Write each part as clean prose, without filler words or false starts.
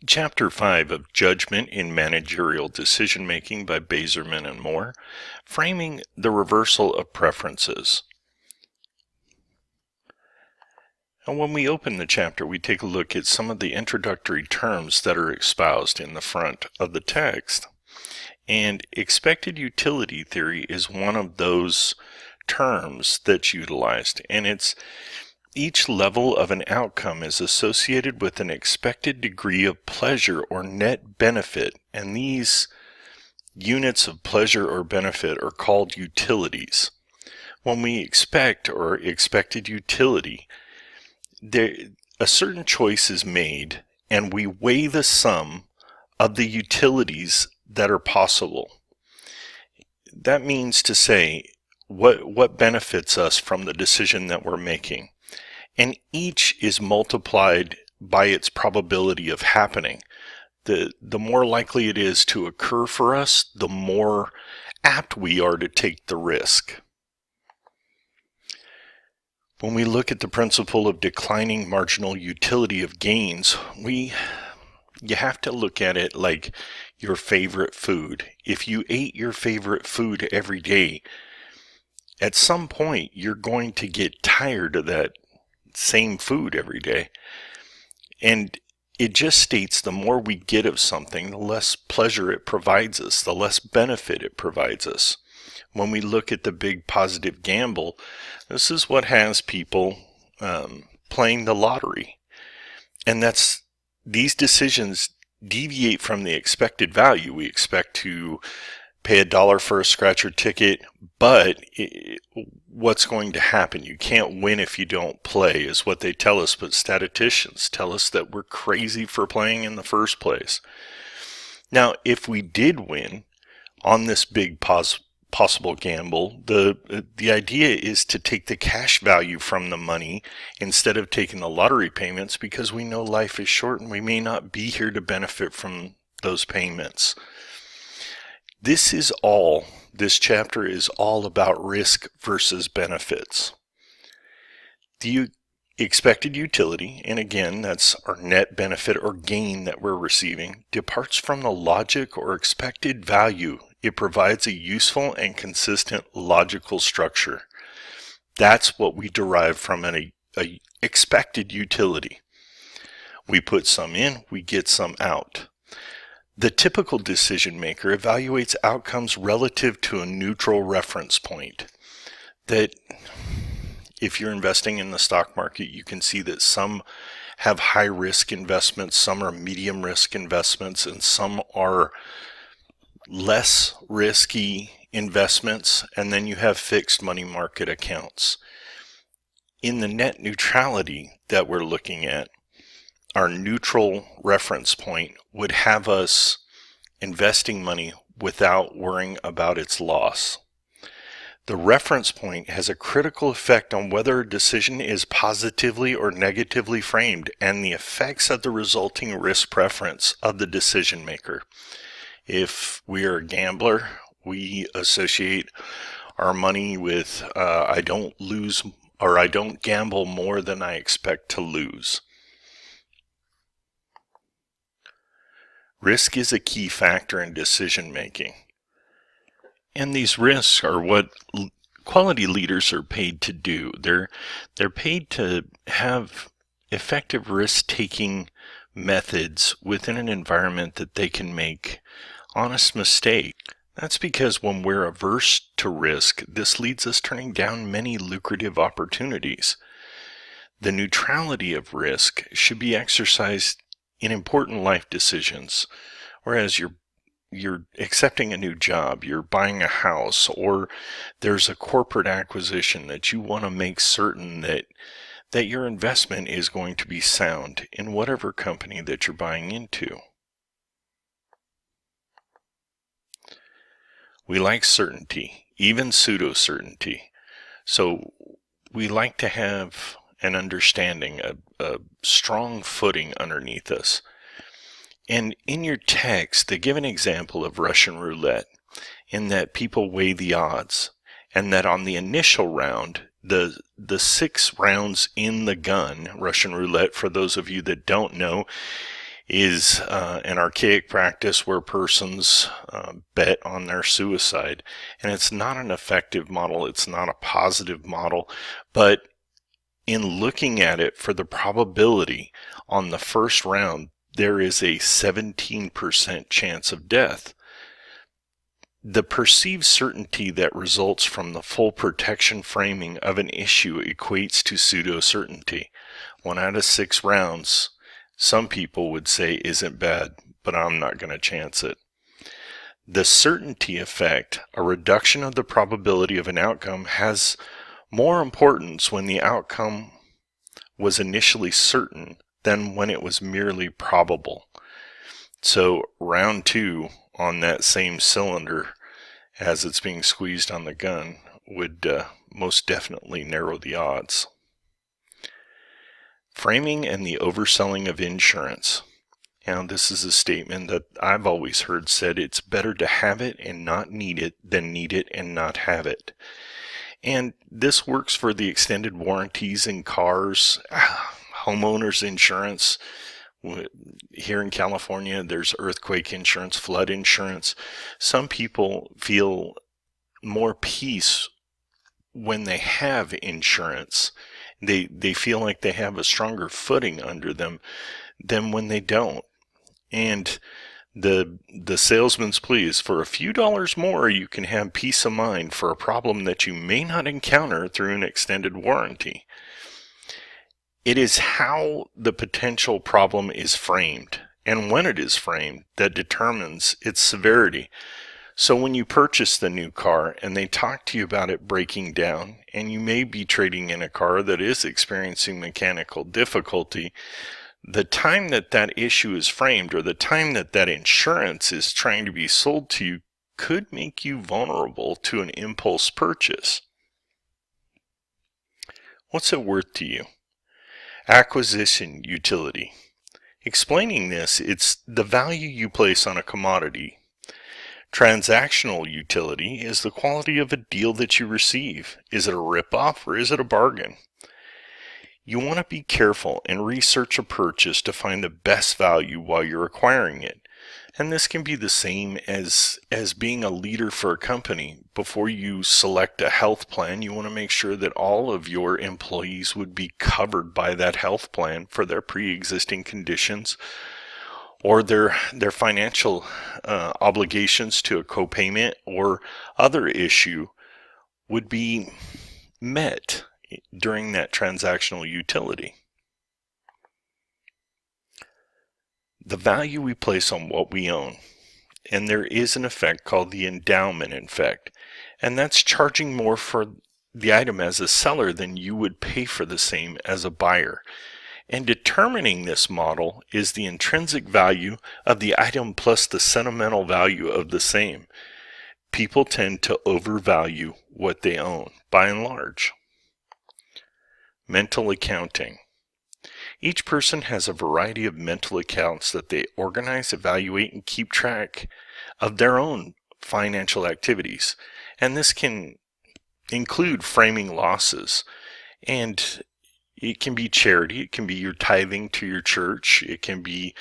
Chapter 5 of Judgment in Managerial Decision-Making by Bazerman and Moore, Framing the Reversal of Preferences. And when we open the chapter, we take a look at some of the introductory terms that are espoused in the front of the text. And expected utility theory is one of those terms that's utilized, and it's each level of an outcome is associated with an expected degree of pleasure or net benefit, and these units of pleasure or benefit are called utilities. When we expect or expected utility, a certain choice is made, and we weigh the sum of the utilities that are possible. That means to say what benefits us from the decision that we're making. And each is multiplied by its probability of happening. The more likely it is to occur for us, the more apt we are to take the risk. When we look at the principle of declining marginal utility of gains, you have to look at it like your favorite food. If you ate your favorite food every day, at some point you're going to get tired of that same food every day. And it just states the more we get of something, the less pleasure it provides us, the less benefit it provides us. When we look at the big positive gamble, this is what has people playing the lottery. And these decisions deviate from the expected value. We expect to pay $1 for a scratcher ticket, but what's going to happen? You can't win if you don't play, is what they tell us, but statisticians tell us that we're crazy for playing in the first place. Now, if we did win on this big possible gamble, the idea is to take the cash value from the money instead of taking the lottery payments, because we know life is short and we may not be here to benefit from those payments. This chapter is all about risk versus benefits. The expected utility, and again, that's our net benefit or gain that we're receiving, departs from the logic or expected value. It provides a useful and consistent logical structure. That's what we derive from an expected utility. We put some in, we get some out. The typical decision maker evaluates outcomes relative to a neutral reference point. That if you're investing in the stock market, you can see that some have high risk investments, some are medium risk investments, and some are less risky investments, and then you have fixed money market accounts. In the net neutrality that we're looking at, our neutral reference point would have us investing money without worrying about its loss. The reference point has a critical effect on whether a decision is positively or negatively framed and the effects of the resulting risk preference of the decision maker. If we are a gambler, we associate our money with I don't lose, or I don't gamble more than I expect to lose. Risk is a key factor in decision making. And these risks are what quality leaders are paid to do. They're paid to have effective risk-taking methods within an environment that they can make honest mistakes. That's because when we're averse to risk, this leads us turning down many lucrative opportunities. The neutrality of risk should be exercised in important life decisions, whereas you're accepting a new job, you're buying a house, or there's a corporate acquisition that you want to make certain that your investment is going to be sound in whatever company that you're buying into. We like certainty, even pseudo-certainty. So we like to have an understanding, a strong footing underneath us. And in your text, they give an example of Russian roulette, in that people weigh the odds, and that on the initial round, the 6 rounds in the gun, Russian roulette, for those of you that don't know, is an archaic practice where persons bet on their suicide. And it's not an effective model. It's not a positive model. But in looking at it for the probability on the first round, there is a 17% chance of death. The perceived certainty that results from the full protection framing of an issue equates to pseudo-certainty. 1 out of 6 rounds, some people would say, isn't bad, but I'm not going to chance it. The certainty effect, a reduction of the probability of an outcome, has more importance when the outcome was initially certain than when it was merely probable. So round 2 on that same cylinder as it's being squeezed on the gun would most definitely narrow the odds. Framing and the overselling of insurance. Now, this is a statement that I've always heard said, it's better to have it and not need it than need it and not have it. And this works for the extended warranties in cars, homeowners insurance. Here in California, there's earthquake insurance, flood insurance. Some people feel more peace when they have insurance. They feel like they have a stronger footing under them than when they don't. And the salesman's plea is, for a few dollars more, you can have peace of mind for a problem that you may not encounter through an extended warranty. It is how the potential problem is framed and when it is framed that determines its severity. So when you purchase the new car and they talk to you about it breaking down, and you may be trading in a car that is experiencing mechanical difficulty, the time that that issue is framed, or the time that that insurance is trying to be sold to you, could make you vulnerable to an impulse purchase. What's it worth to you? Acquisition utility. Explaining this, it's the value you place on a commodity. Transactional utility is the quality of a deal that you receive. Is it a ripoff or is it a bargain? You want to be careful and research a purchase to find the best value while you're acquiring it. And this can be the same as being a leader for a company. Before you select a health plan, you want to make sure that all of your employees would be covered by that health plan for their pre-existing conditions or their financial obligations to a copayment or other issue would be met during that transactional utility. The value we place on what we own. And there is an effect called the endowment effect, and that's charging more for the item as a seller than you would pay for the same as a buyer. And determining this model is the intrinsic value of the item plus the sentimental value of the same. People tend to overvalue what they own, by and large. Mental accounting. Each person has a variety of mental accounts that they organize, evaluate, and keep track of their own financial activities. And this can include framing losses. And it can be charity, it can be your tithing to your church, it can be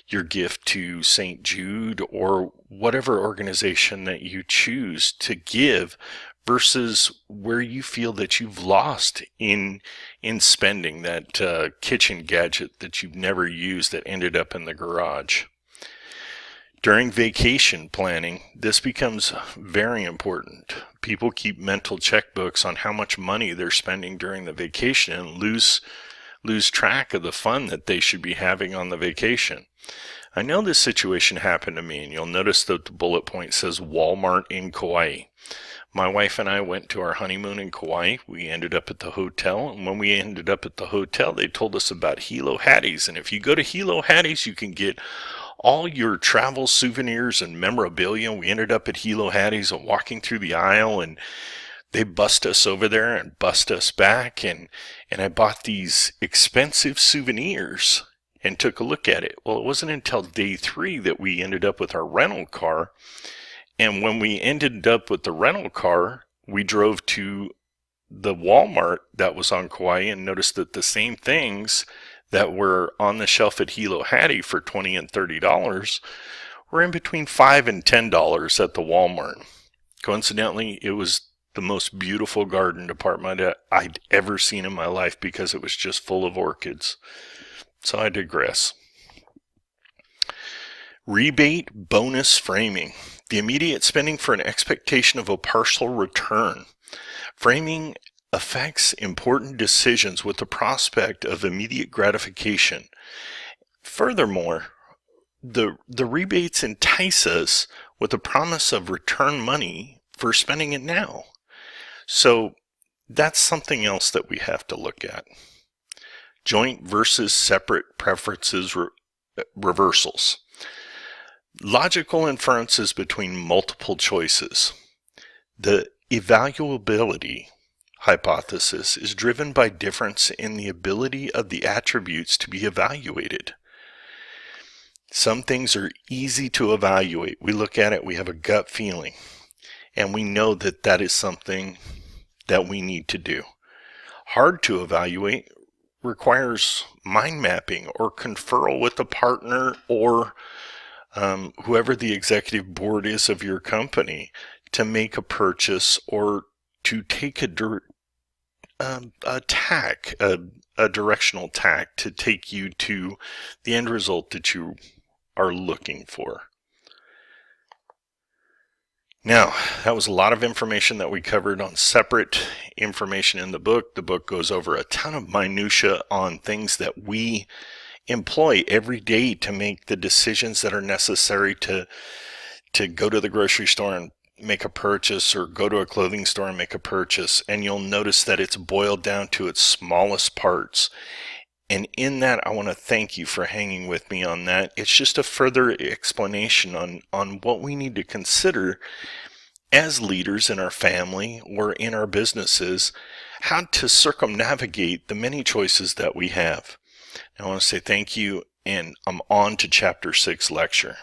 your gift to St. Jude or whatever organization that you choose to give, versus where you feel that you've lost in spending that kitchen gadget that you've never used that ended up in the garage. During vacation planning, this becomes very important. People keep mental checkbooks on how much money they're spending during the vacation and lose track of the fun that they should be having on the vacation. I know this situation happened to me, and you'll notice that the bullet point says Walmart in Kauai. My wife and I went to our honeymoon in Kauai. We ended up at the hotel, and when we ended up at the hotel, they told us about Hilo Hattie's. And if you go to Hilo Hattie's, you can get all your travel souvenirs and memorabilia. We ended up at Hilo Hattie's and walking through the aisle, and they bust us over there and bust us back. And I bought these expensive souvenirs and took a look at it. Well, it wasn't until day 3 that we ended up with our rental car. And when we ended up with the rental car, we drove to the Walmart that was on Kauai and noticed that the same things that were on the shelf at Hilo Hattie for $20 and $30 were in between $5 and $10 at the Walmart. Coincidentally, it was the most beautiful garden department I'd ever seen in my life because it was just full of orchids. So I digress. Rebate bonus framing. The immediate spending for an expectation of a partial return. Framing affects important decisions with the prospect of immediate gratification. Furthermore, the rebates entice us with the promise of return money for spending it now. So that's something else that we have to look at. Joint versus separate preferences reversals. Logical inferences between multiple choices. The evaluability hypothesis is driven by difference in the ability of the attributes to be evaluated. Some things are easy to evaluate. We look at it, we have a gut feeling, and we know that that is something that we need to do. Hard to evaluate requires mind mapping or conferral with a partner or whoever the executive board is of your company to make a purchase or to take a directional tack to take you to the end result that you are looking for. Now, that was a lot of information that we covered on separate information in the book. The book goes over a ton of minutia on things that we employ every day to make the decisions that are necessary to go to the grocery store and make a purchase, or go to a clothing store and make a purchase. And you'll notice that it's boiled down to its smallest parts. And in that, I want to thank you for hanging with me on that. It's just a further explanation on what we need to consider as leaders in our family or in our businesses, how to circumnavigate the many choices that we have. I want to say thank you, and I'm on to Chapter 6 lecture.